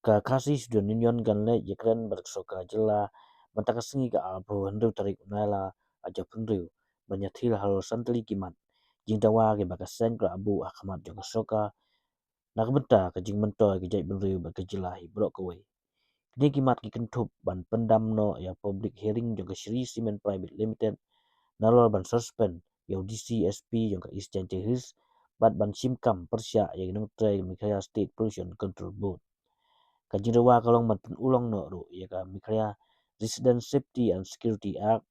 Ka kasi student union gan le yekren bersoka jela mantaka sengi ka abo hendu tarik nala aja penriu banyathil halo santli kimat jingtawa ke bakasen ka abu akamat jong soka nakbenta ka jing mento ke jai penriu bakajelahi brok kawai kini kimat ki kentup ban pendam no ya public hearing jong ka Shri Cement Private Limited nalor ban suspend ya DCSP jong ka Eastern Hills bat ban simkam persya yang nong trai mikaya State Pollution Control Board Kajirawa kalong matun ulang no ru ya ka mikaya Resident Safety and Security Act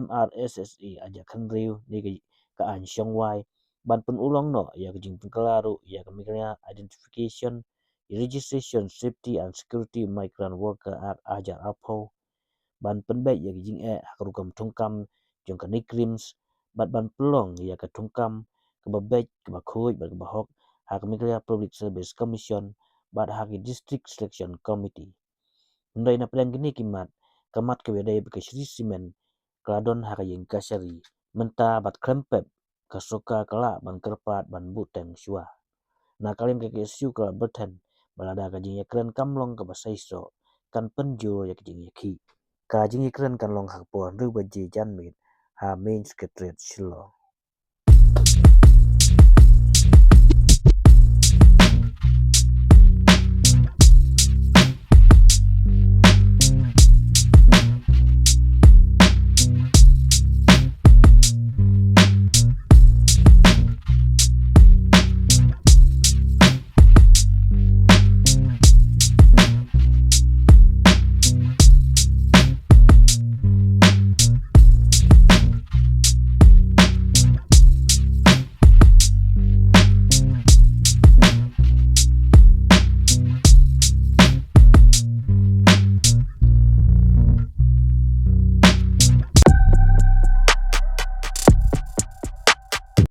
MRSSA aja kanriu ni ka an syongwai ban pun ulang no ya ka jing pengkalaru ya ka mikaya Identification Registration Safety and Security Migrant Worker Act aja apo ban penbet ya ka jing hakrukam tungkam jong ka nikrims ban pelong ya ka tungkam ka babet ka bakhuj ba ka bahok ha ka mikaya Public Service Commission bat hagi District Selection Committee. Ndai na pedang gini kimat kamat ke wedai ke Shri Cement keladon haka yang kasari menta bat krempep kasoka kala ban kerpat ban buteng syua. Na kalim ke isu ke berten balada ka jing yakren kamlong ke basaiso kan penjur ya jing yaki. Ka jing yakren kan long hakpo ndu baji janmit ha main secretariat Shillong.